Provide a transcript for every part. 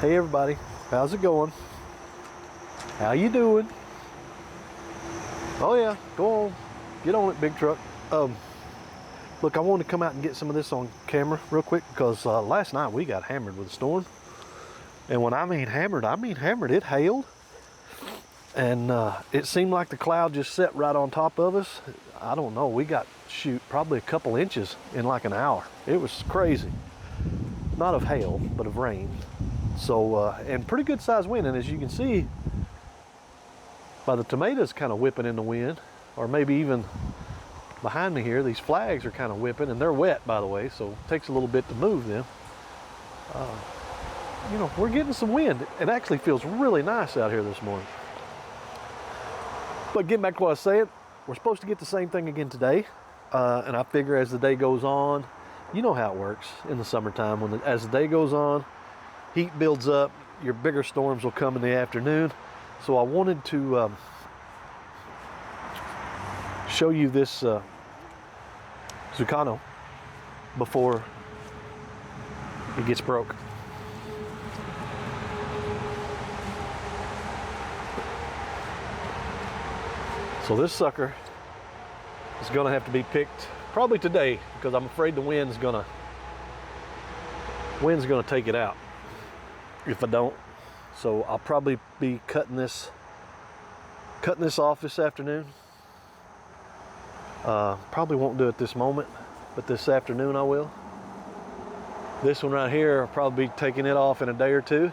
Hey everybody, how's it going? How you doing? Oh yeah, go on, get on it, big truck. Look, I wanted to come out and get some of this on camera real quick because last night we got hammered with a storm. And when I mean hammered, it hailed. And it seemed like the cloud just set right on top of us. I don't know, we got, probably a couple inches in like an hour. It was crazy. Not of hail, but of rain. So, and pretty good sized wind. And as you can see, by the tomatoes kind of whipping in the wind, or maybe even behind me here, these flags are kind of whipping, and they're wet, by the way, so it takes a little bit to move them. You know, we're getting some wind. It actually feels really nice out here this morning. But getting back to what I was saying, we're supposed to get the same thing again today. And I figure as the day goes on, you know how it works in the summertime. As the day goes on, heat builds up, your bigger storms will come in the afternoon. So I wanted to show you this Zuccano before it gets broke. So this sucker is gonna have to be picked probably today because I'm afraid the wind's gonna take it out if I don't. So I'll probably be cutting this off this afternoon. Probably won't do it this moment, but this afternoon I will. This one right here, I'll probably be taking it off in a day or two.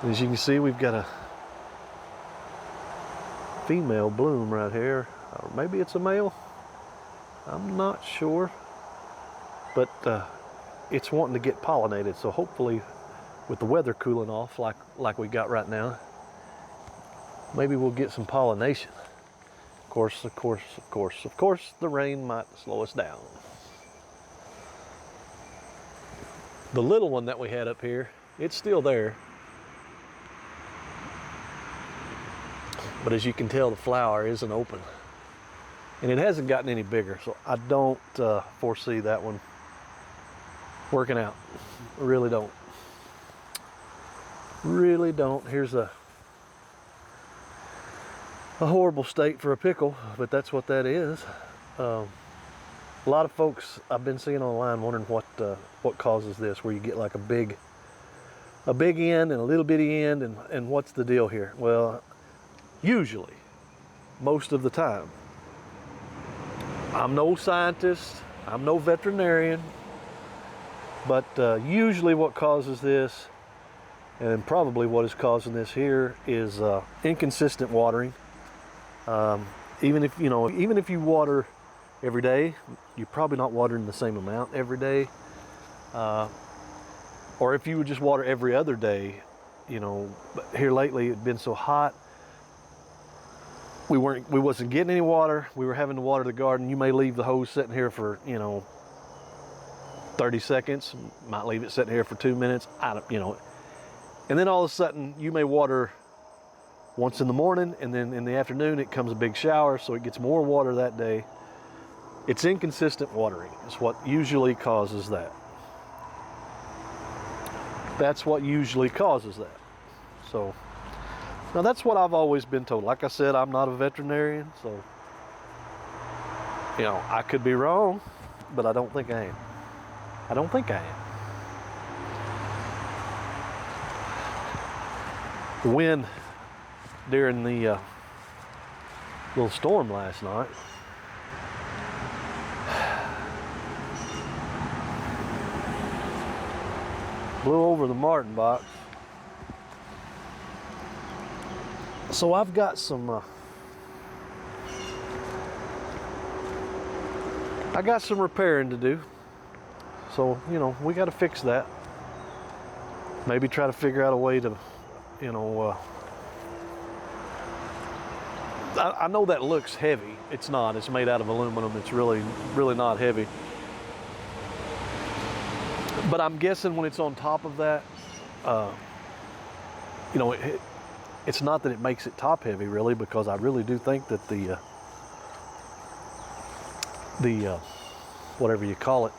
And as you can see, we've got a female bloom right here, or maybe it's a male, I'm not sure, but it's wanting to get pollinated. So hopefully with the weather cooling off like we got right now, maybe we'll get some pollination. Of course the rain might slow us down. The little one that we had up here, it's still there. But as you can tell, the flower isn't open. And it hasn't gotten any bigger, so I don't foresee that one working out. I really don't. Really don't. Here's a horrible state for a pickle, but that's what that is. A lot of folks I've been seeing online wondering what causes this, where you get like a big end and a little bitty end, and what's the deal here? Well, usually, most of the time, I'm no scientist, I'm no veterinarian, but usually what causes this, and probably what is causing this here, is inconsistent watering. Even if you water every day, you're probably not watering the same amount every day. Or if you would just water every other day, but here lately it's been so hot, we wasn't getting any water. We were having to water the garden. You may leave the hose sitting here for 30 seconds. Might leave it sitting here for 2 minutes. And then all of a sudden you may water once in the morning, and then in the afternoon it comes a big shower, so it gets more water that day. It's inconsistent watering is what usually causes that. That's what usually causes that. So. Now that's what I've always been told. Like I said, I'm not a veterinarian, so I could be wrong, but I don't think I am. I don't think I am. The wind during the little storm last night blew over the martin box. So I've got some repairing to do. So, we got to fix that. Maybe try to figure out a way to, I know that looks heavy. It's not. It's made out of aluminum. It's really, really not heavy. But I'm guessing when it's on top of that, it's not that it makes it top heavy, really, because I really do think that the whatever you call it,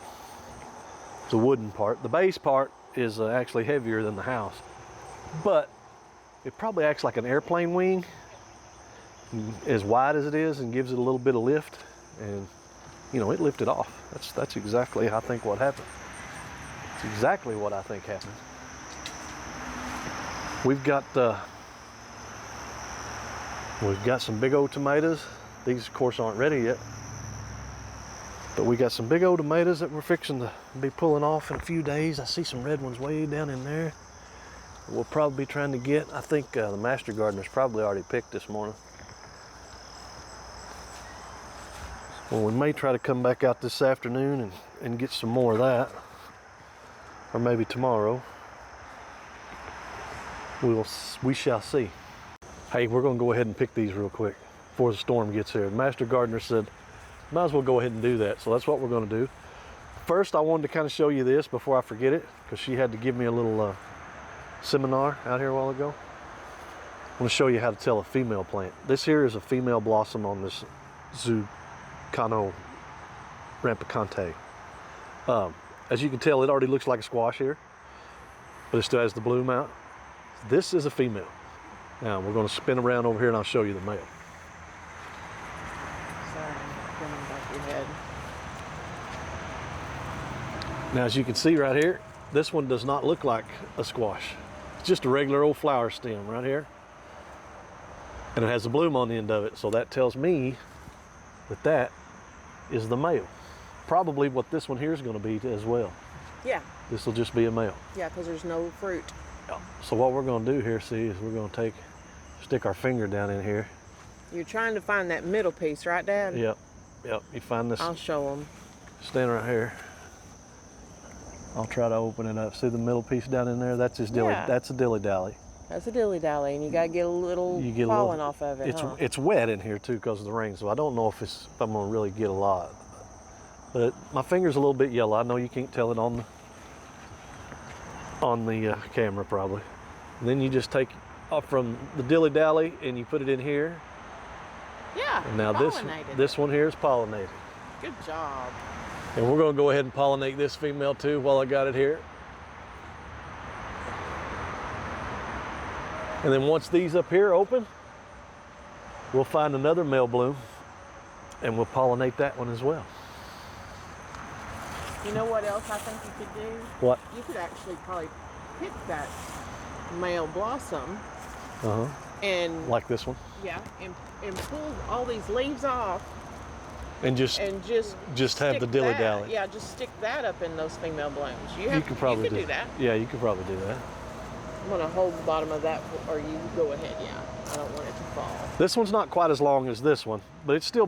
the wooden part, the base part is actually heavier than the house. But it probably acts like an airplane wing, as wide as it is, and gives it a little bit of lift. And you know, it lifted off. That's exactly, I think, what happened. It's exactly what I think happened. We've got some big old tomatoes. These, of course, aren't ready yet. But we got some big old tomatoes that we're fixing to be pulling off in a few days. I see some red ones way down in there. We'll probably be trying to get, I think the master gardener's probably already picked this morning. Well, we may try to come back out this afternoon and get some more of that. Or maybe tomorrow. We shall see. Hey, we're gonna go ahead and pick these real quick before the storm gets here. The master gardener said, might as well go ahead and do that. So that's what we're gonna do. First, I wanted to kind of show you this before I forget it, because she had to give me a little seminar out here a while ago. I want to show you how to tell a female plant. This here is a female blossom on this Zuccano rampicante. As you can tell, it already looks like a squash here, but it still has the bloom out. This is a female. Now we're going to spin around over here and I'll show you the male. Sorry, coming back your head. Now, as you can see right here, this one does not look like a squash. It's just a regular old flower stem right here. And it has a bloom on the end of it. So that tells me that that is the male. Probably what this one here is going to be as well. Yeah. This will just be a male. Yeah, because there's no fruit. So what we're going to do here, see, is we're going to stick our finger down in here. You're trying to find that middle piece, right, Dad? Yep. You find this. I'll show them. Stand right here. I'll try to open it up. See the middle piece down in there? That's his dilly. Yeah. That's a dilly-dally. That's a dilly-dally, and you got to get a little falling off of it, It's wet in here, too, because of the rain, so I don't know if I'm going to really get a lot. But my finger's a little bit yellow. I know you can't tell it on the camera, probably. And then you just take off from the dilly-dally, and you put it in here. Yeah, and now this one here is pollinated. Good job. And we're going to go ahead and pollinate this female, too, while I got it here. And then once these up here open, we'll find another male bloom and we'll pollinate that one as well. You know what else I think you could do? What? You could actually probably pick that male blossom. And like this one? Yeah, and pull all these leaves off. And just have the dilly-dally. Yeah, just stick that up in those female blooms. You could probably do that. Yeah, you could probably do that. I'm going to hold the bottom of that, or you go ahead, yeah. I don't want it to fall. This one's not quite as long as this one, but it's still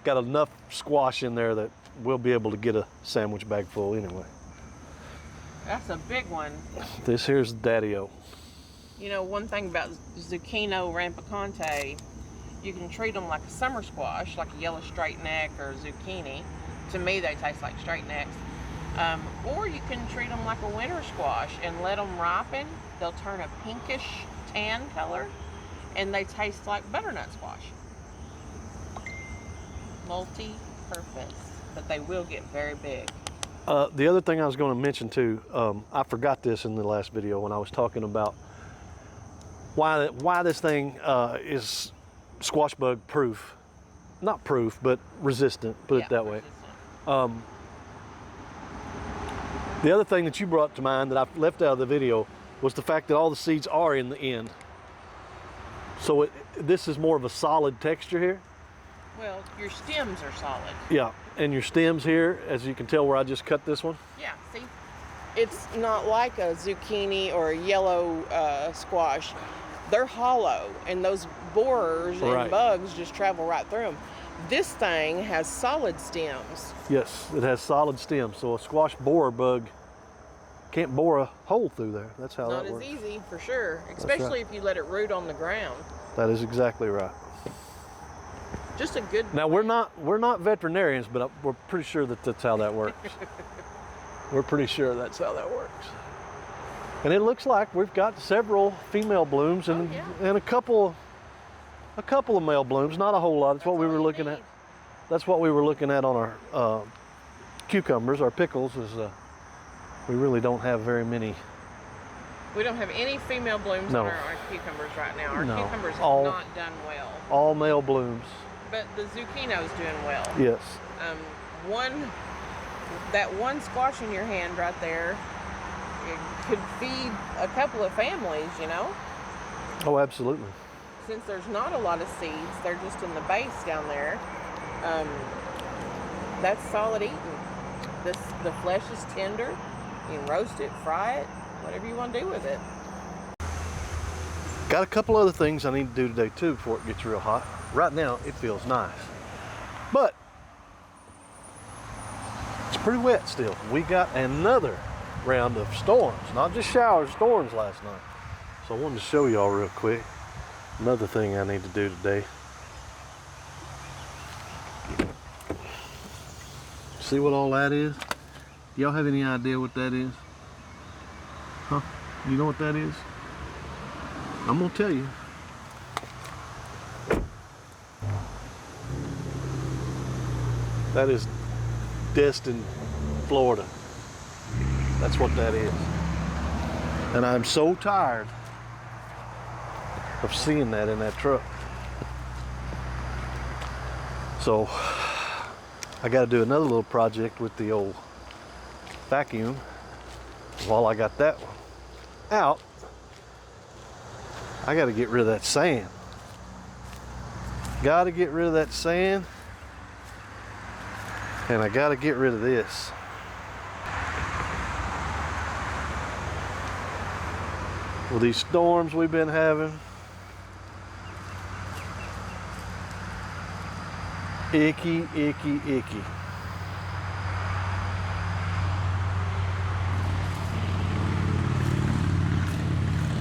got enough squash in there that we'll be able to get a sandwich bag full anyway. That's a big one. This here's Daddy-O. You know, one thing about Zuccano rampicante, you can treat them like a summer squash, like a yellow straight neck or zucchini. To me, they taste like straight necks. Or you can treat them like a winter squash and let them ripen. They'll turn a pinkish tan color, and they taste like butternut squash. Multi-purpose, but they will get very big. The other thing I was going to mention too, I forgot this in the last video when I was talking about why this thing is squash bug proof. Not proof, but resistant, put it that way. The other thing that you brought to mind that I left out of the video was the fact that all the seeds are in the end. So this is more of a solid texture here. Well, your stems are solid. Yeah, and your stems here, as you can tell where I just cut this one. Yeah, see? It's not like a zucchini or a yellow squash. They're hollow, and those borers and bugs just travel right through them. This thing has solid stems. Yes, it has solid stems, so a squash borer bug can't bore a hole through there. That's how that works. Not as easy, for sure, especially if you let it root on the ground. That is exactly right. Just a good. Now we're not veterinarians, but we're pretty sure that that's how that works. We're pretty sure that's how that works. And it looks like we've got several female blooms and a couple of male blooms. Not a whole lot. That's what we were looking at. That's what we were looking at on our cucumbers, our pickles. Is We really don't have very many. We don't have any female blooms No. on our cucumbers right now. Our No. cucumbers have All- not done well. All male blooms. But the zucchino's doing well. Yes. That one squash in your hand right there, it could feed a couple of families, you know? Oh, absolutely. Since there's not a lot of seeds, they're just in the base down there. That's solid eating. The flesh is tender. You can roast it, fry it, whatever you want to do with it. Got a couple other things I need to do today too before it gets real hot. Right now it feels nice, but it's pretty wet still. We got another round of storms, not just showers, storms last night. So I wanted to show y'all real quick another thing I need to do today. See what all that is? Y'all have any idea what that is? Huh? You know what that is? I'm gonna tell you. That is Destin, Florida. That's what that is. And I'm so tired of seeing that in that truck. So I got to do another little project with the old vacuum. While I got that one out, I got to get rid of that sand. Got to get rid of that sand. And I got to get rid of this. With these storms we've been having, icky, icky, icky.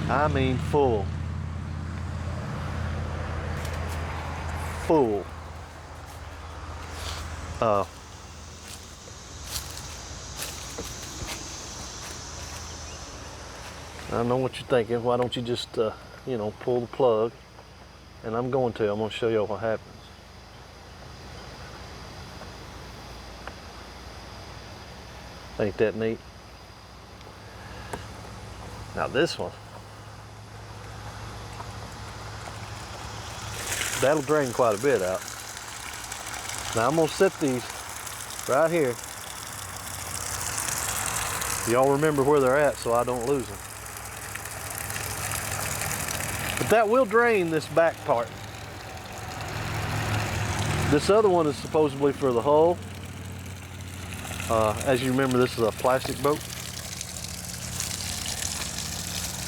I mean full. Full. I know what you're thinking. Why don't you just, pull the plug? And I'm going to. I'm going to show you what happens. Ain't that neat? Now this one, that'll drain quite a bit out. Now I'm going to set these right here. Y'all remember where they're at so I don't lose them. But that will drain this back part. This other one is supposedly for the hull. As you remember, this is a plastic boat.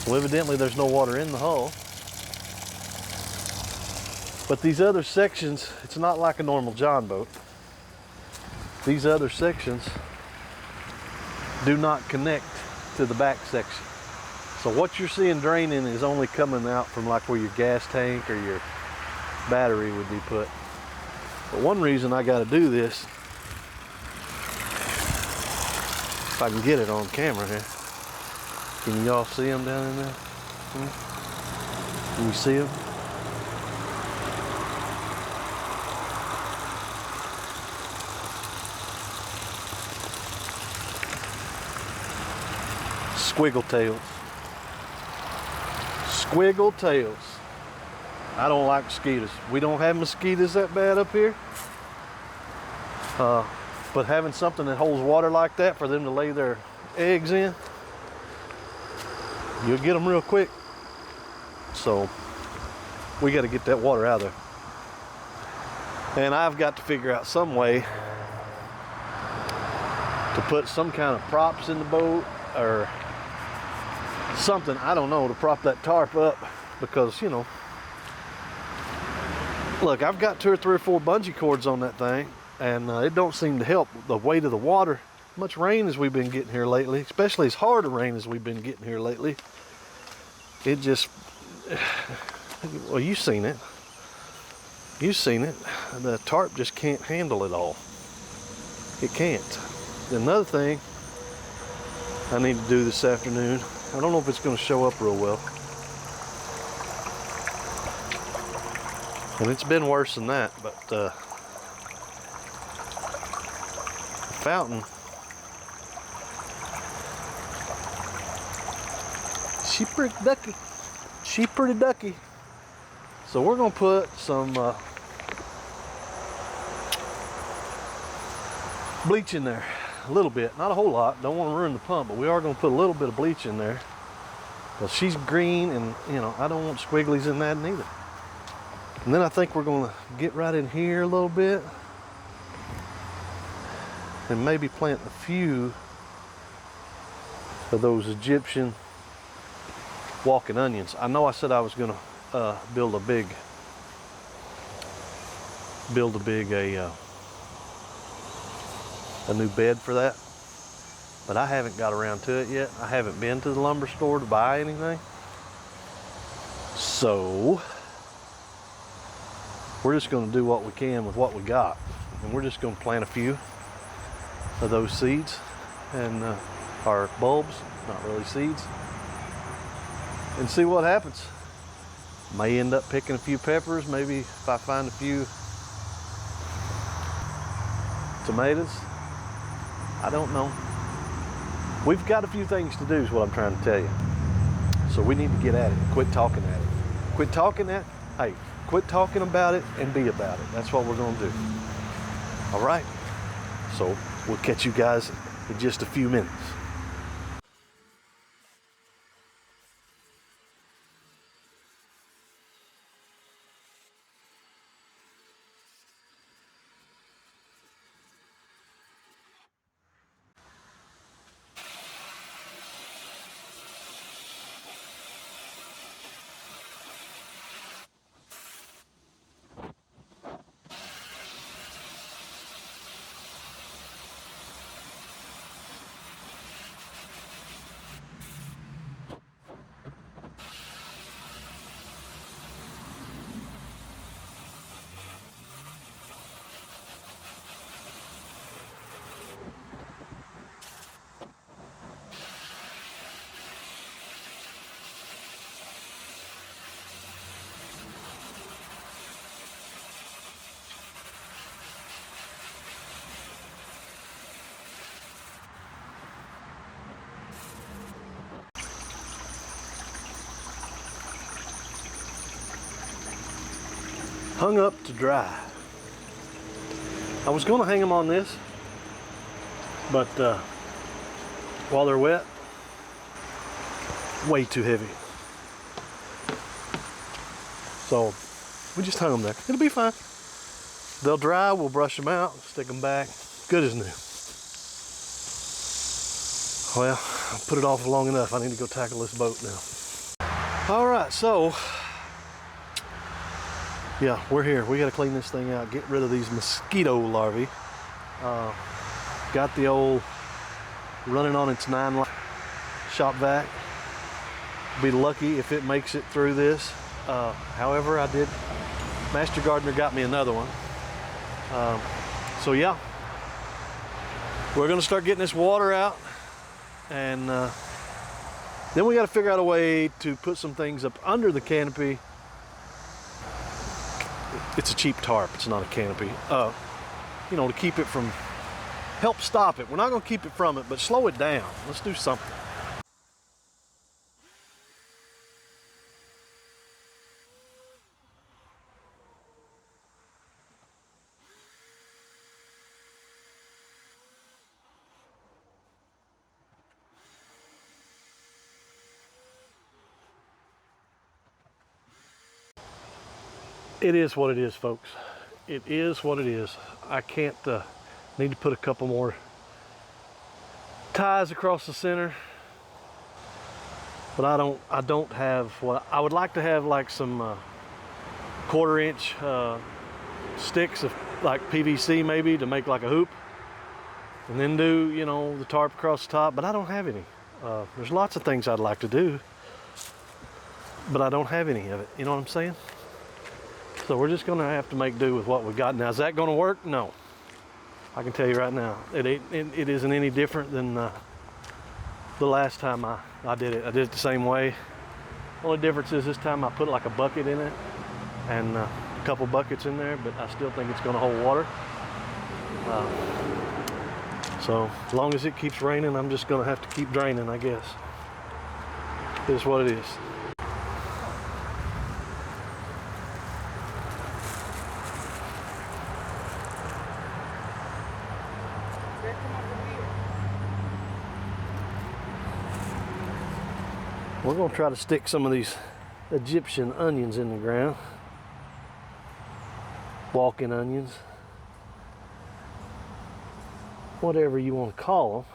Well, evidently there's no water in the hull. But these other sections, it's not like a normal John boat. These other sections do not connect to the back section. So what you're seeing draining is only coming out from like where your gas tank or your battery would be put. But one reason I got to do this, if I can get it on camera here. Can y'all see them down in there? Can you see them? Squiggle tails. Squiggle tails. I don't like mosquitoes. We don't have mosquitoes that bad up here. But having something that holds water like that for them to lay their eggs in, you'll get them real quick. So we got to get that water out of there. And I've got to figure out some way to put some kind of props in the boat or something, I don't know, to prop that tarp up, because, look, I've got 2 or 3 or 4 bungee cords on that thing, and it don't seem to help the weight of the water. Much rain as we've been getting here lately, especially as hard a rain as we've been getting here lately, it just, well, you've seen it. You've seen it. The tarp just can't handle it all. It can't. Another thing I need to do this afternoon, I don't know if it's going to show up real well. And it's been worse than that, but the fountain She pretty ducky. She pretty ducky. So we're gonna put some bleach in there, a little bit, not a whole lot. Don't want to ruin the pump, but we are gonna put a little bit of bleach in there. Because she's green, and you know I don't want squigglies in that neither. And then I think we're gonna get right in here a little bit, and maybe plant a few of those Egyptian walking onions. I know I said I was gonna build a big a new bed for that, but I haven't got around to it yet. I haven't been to the lumber store to buy anything, so we're just going to do what we can with what we got, and we're just going to plant a few of those seeds and our bulbs, not really seeds, and see what happens. May end up picking a few peppers, maybe if I find a few tomatoes. I don't know. We've got a few things to do is what I'm trying to tell you. So we need to get at it. Quit talking at it. Quit talking about it and be about it. That's what we're going to do. All right. So we'll catch you guys in just a few minutes. Hung up to dry. I was going to hang them on this, but while they're wet, way too heavy. So we just hung them there. It'll be fine. They'll dry, we'll brush them out, stick them back, good as new. Well, I put it off long enough. I need to go tackle this boat now. All right, so yeah, we're here. We got to clean this thing out, get rid of these mosquito larvae. Got the old running on its 9 shop vac. Be lucky if it makes it through this. However, Master Gardener got me another one. So yeah, we're gonna start getting this water out, and then we got to figure out a way to put some things up under the canopy. It's a cheap tarp, it's not a canopy. You know, to keep it from, help stop it. We're not gonna keep it from it, but slow it down. Let's do something. It is what it is, folks. It is what it is. I can't, need to put a couple more ties across the center, but I don't have what I would like to have, like some 1/4-inch sticks of like PVC maybe to make like a hoop, and then do, you know, the tarp across the top, but I don't have any. There's lots of things I'd like to do, but I don't have any of it. You know what I'm saying? So we're just gonna have to make do with what we got. Now, is that gonna work? No. I can tell you right now, it isn't any different than the last time I did it. I did it the same way. Only difference is this time I put like a bucket in it and a couple buckets in there, but I still think it's gonna hold water. So as long as it keeps raining, I'm just gonna have to keep draining, I guess. It is what it is. We're going to try to stick some of these Egyptian onions in the ground. Walking onions. Whatever you want to call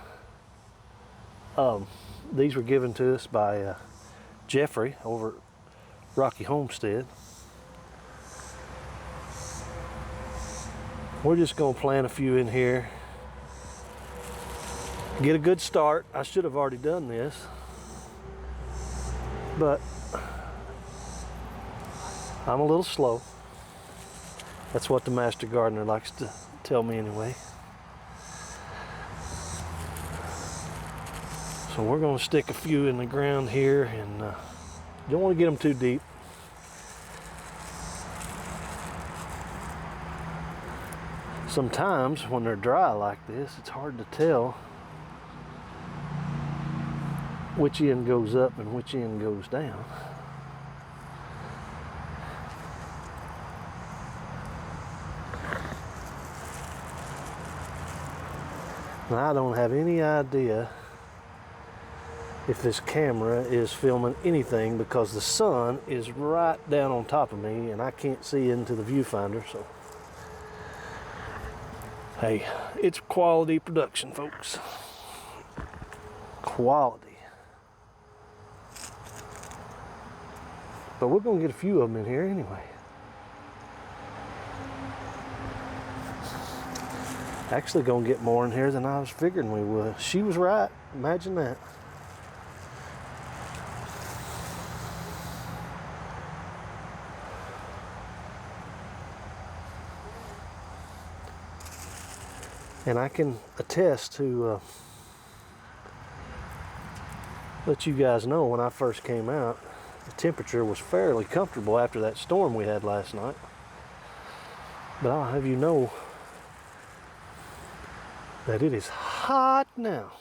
them. These were given to us by Jeffrey over at Rocky Homestead. We're just going to plant a few in here. Get a good start. I should have already done this, but I'm a little slow. That's what the master gardener likes to tell me anyway. So we're going to stick a few in the ground here, and don't want to get them too deep. Sometimes when they're dry like this, it's hard to tell which end goes up and which end goes down. Now, I don't have any idea if this camera is filming anything because the sun is right down on top of me and I can't see into the viewfinder. So hey, it's quality production, folks. Quality. But we're gonna get a few of them in here anyway. Actually gonna get more in here than I was figuring we would. She was right, imagine that. And I can attest to let you guys know, when I first came out, the temperature was fairly comfortable after that storm we had last night. But I'll have you know that it is hot now.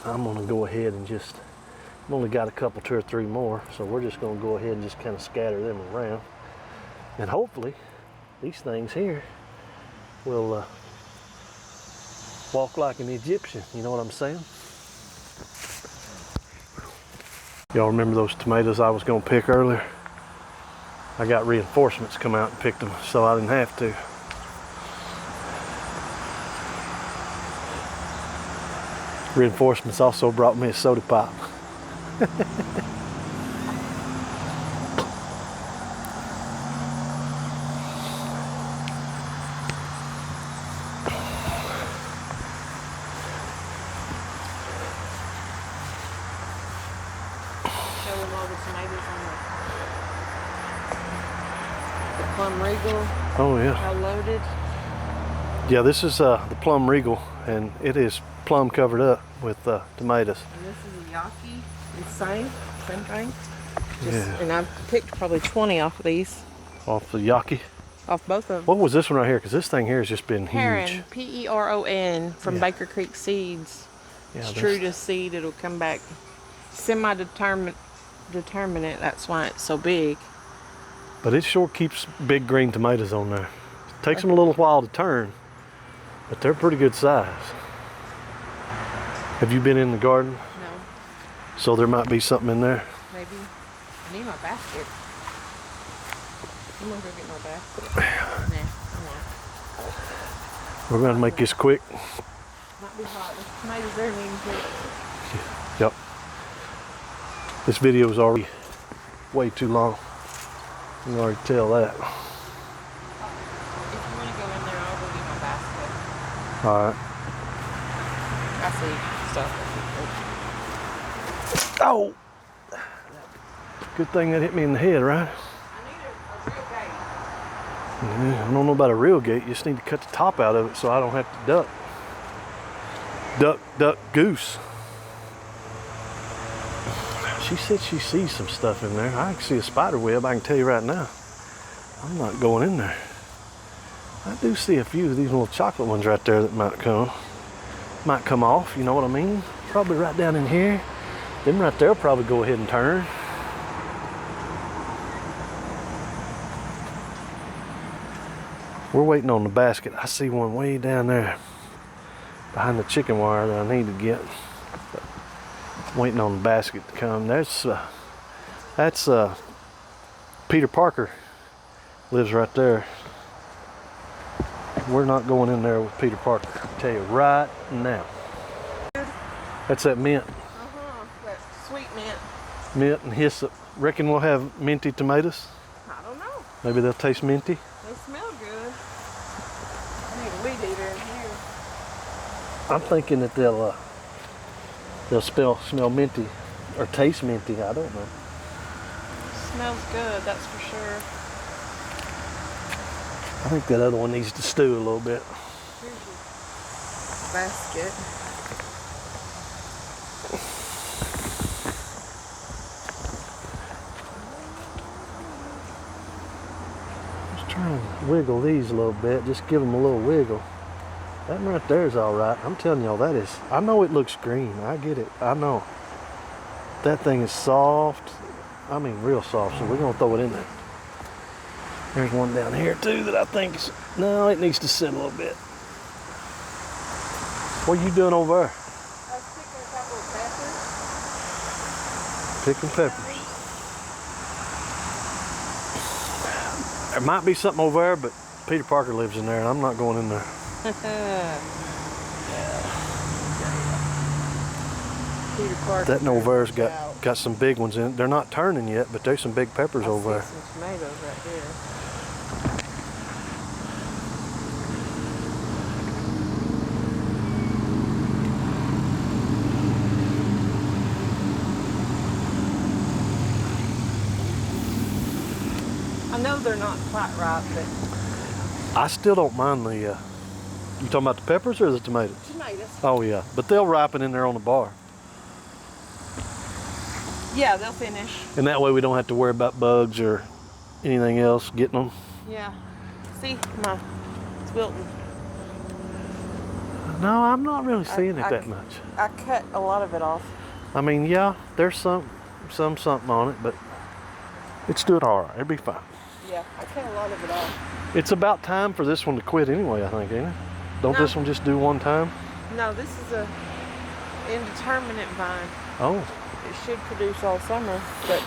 I'm gonna go ahead and just, I've only got a couple, 2 or 3 more, so we're just gonna go ahead and just kind of scatter them around. And hopefully these things here will walk like an Egyptian, you know what I'm saying? Y'all remember those tomatoes I was gonna pick earlier? I got reinforcements come out and picked them, so I didn't have to. Reinforcements also brought me a soda pop. Plum Regal. Oh yeah. How loaded. Yeah, this is the Plum Regal, and it is plum covered up with tomatoes. And this is a Yaki. It's same thing. Yeah. And I've picked probably 20 off of these. Off the Yaki. Off both of them. What was this one right here? Because this thing here has just been Heron, huge. Peron from Yeah. Baker Creek Seeds. Yeah, It's that's- true to seed. It'll come back semi-determinate. That's why it's so big. But it sure keeps big green tomatoes on there. Takes them a little while to turn, but they're pretty good size. Have you been in the garden? No, So there might be something in there. maybe. I need my basket. I'm gonna go get my basket. Nah, We're going to make this quick. might be hot. There's tomatoes there and quick. Yep. This video is already way too long. You can already tell that. If you want to go in there, I'll go get my basket. All right. I see stuff. Oh! Good thing that hit me in the head, right? I need a real gate. Yeah, I don't know about a real gate. You just need to cut the top out of it so I don't have to duck. Duck, duck, goose. She said she sees some stuff in there. I can see a spider web, I can tell you right now. I'm not going in there. I do see a few of these little chocolate ones right there that might come. might come off, you know what I mean? Probably right down in here. Them right there will probably go ahead and turn. We're waiting on the basket. I see one way down there behind the chicken wire that I need to get. But waiting on the basket to come. That's Peter Parker lives right there. We're not going in there with Peter Parker, I'll tell you right now. That's that mint. That sweet mint. Mint and hyssop. Reckon we'll have minty tomatoes? I don't know. Maybe they'll taste minty. They smell good. I need a weed eater in here. I'm thinking that they'll smell minty or taste minty. I don't know. Smells good, that's for sure. I think that other one needs to stew a little bit. Here's your basket. Just trying to wiggle these a little bit. Just give them a little wiggle. That one right there is all right. I'm telling y'all, that is. I know it looks green. I get it. I know. That thing is soft. I mean, real soft. So we're gonna throw it in there. There's one down here too that I think is. No, it needs to sit a little bit. What are you doing over there? I was picking a couple of peppers. Picking peppers. There might be something over there, but Peter Parker lives in there, and I'm not going in there. Peter Parker. That over there's got some big ones in it. They're not turning yet, but there's some big peppers over there. Some tomatoes right there. I know they're not quite ripe, but I still don't mind the. You talking about the peppers or the tomatoes? tomatoes. Oh yeah, but they'll ripen in there on the bar, Yeah, they'll finish. and that way we don't have to worry about bugs or anything else getting them. Yeah. See, it's wilting. No, I'm not really seeing it that much. I cut a lot of it off. I mean, yeah, there's something on it, but it's doing all right. It'll be fine. Yeah, I cut a lot of it off. It's about time for this one to quit anyway, I think, ain't it? Don't No. this one just do one time? No, this is a indeterminate vine. Oh, It should produce all summer, but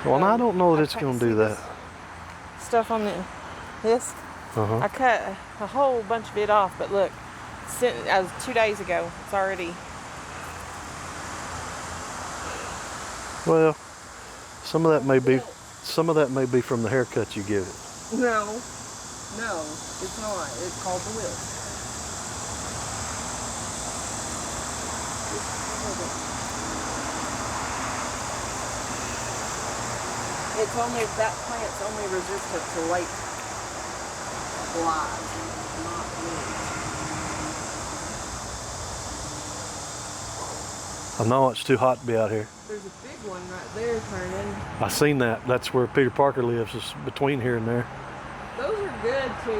well, I don't know that it's I going can't to do see that. stuff on this. Uh-huh. I cut a whole bunch of it off, but look, as 2 days ago, it's already. Well, some of that may be from the haircut you give it. No, it's not. It's called the wilt. It's only that plant's only resistant to late flies, not weeds. I know it's too hot to be out here. There's a big one right there turning. I seen that. That's where Peter Parker lives. It's between here and there. Those are good to,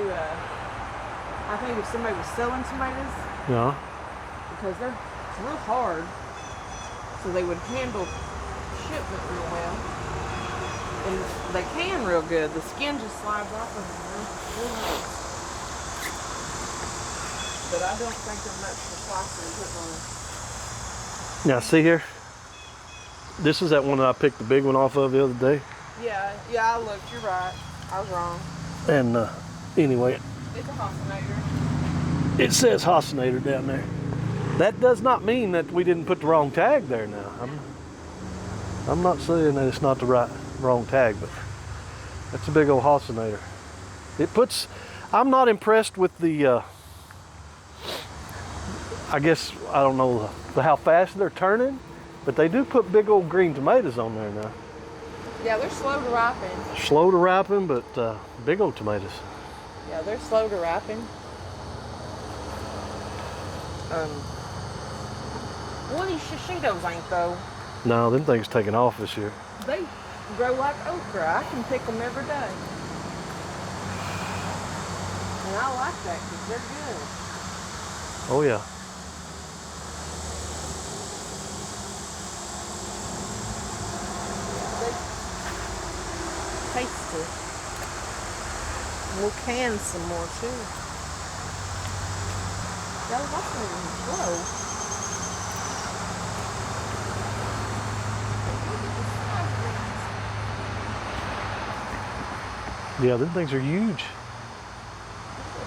I think if somebody was selling tomatoes, Yeah. because it's real hard, so they would handle shipment real well. And they can real good. The skin just slides off of them real nice. But I don't think they're much for slicing and putting on. Now see here. This is that one that I picked the big one off of the other day. Yeah, I looked. You're right. I was wrong. And anyway, It's a Hosinator. it says Hosinator down there. That does not mean that we didn't put the wrong tag there now. I'm not saying that it's not the wrong tag, but that's a big old Hosinator. I'm not impressed with the, I guess, I don't know how fast they're turning, but they do put big old green tomatoes on there now. Yeah, they're slow to ripen. Slow to ripen, but big old tomatoes. Yeah, they're slow to ripen. Well, these shishitos ain't though. No, them things taking off this year. They grow like okra. I can pick them every day. And I like that because they're good. Oh yeah. to. We'll can some more too. That was moving slow. Yeah, them things are huge.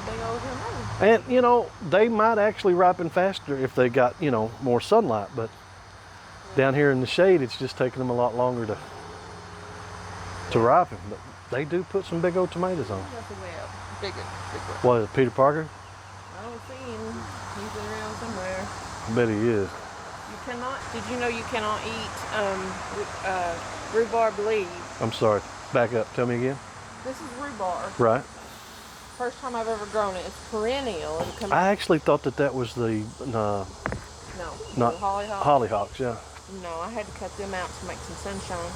Big old tomato. And, you know, they might actually ripen faster if they got, you know, more sunlight, but down here in the shade, it's just taking them a lot longer to ripen. But they do put some big old tomatoes on. That's a way up. Big one. What is it, Peter Parker? I don't see him. He's around somewhere. I bet he is. You cannot, did you know you cannot eat rhubarb leaves? I'm sorry, back up, tell me again. This is rhubarb. Right. First time I've ever grown it. It's perennial. It'll come I actually thought that was the, no, not hollyhock. hollyhocks, yeah. No, I had to cut them out to make some sunshine.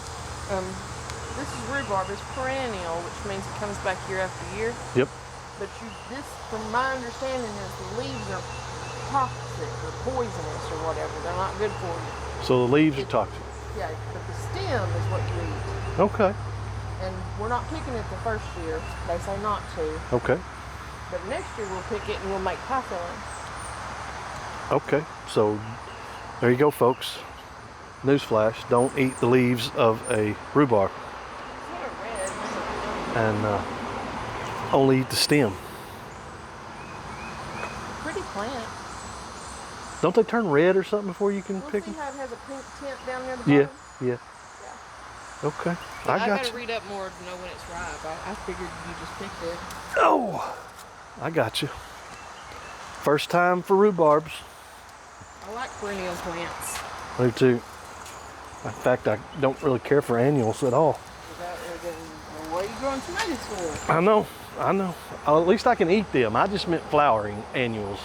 This is rhubarb. It's perennial, which means it comes back year after year. Yep. But this, from my understanding, is the leaves are toxic or poisonous or whatever. They're not good for you. So the leaves are toxic. Yeah, but the stem is what you eat. Okay. And we're not picking it the first year. They say not to. Okay. But next year we'll pick it and we'll make pie filling. Okay. So there you go, folks. Newsflash: don't eat the leaves of a rhubarb, It's not a red. and only eat the stem. Pretty plant. Don't they turn red or something before you can pick See them? how it has a pink tint down near the bottom? Yeah. Yeah. Okay. Yeah, I got gotta you. read up more to know when it's ripe. I figured you just picked it. Oh, I got you. First time for rhubarbs. I like perennial plants. Me too. In fact, I don't really care for annuals at all. What are you growing tomatoes for? I know. At least I can eat them. I just meant flowering annuals.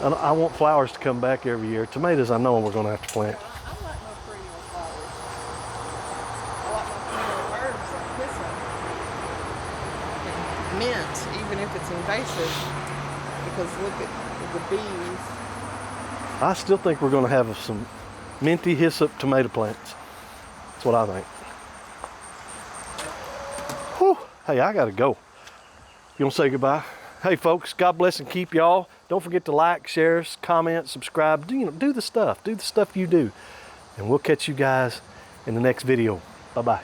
Oh, okay. I want flowers to come back every year. Tomatoes, I know we're going to have to plant. I like my perennial flowers. I like my perennial herbs like hyssop. And mint, even if it's invasive. Because look at the bees. I still think we're going to have some minty hyssop tomato plants. That's what I think. Whew. Hey, I got to go. You want to say goodbye? Hey, folks, God bless and keep y'all. Don't forget to like, share, comment, subscribe. Do the stuff. Do the stuff you do. And we'll catch you guys in the next video. Bye-bye.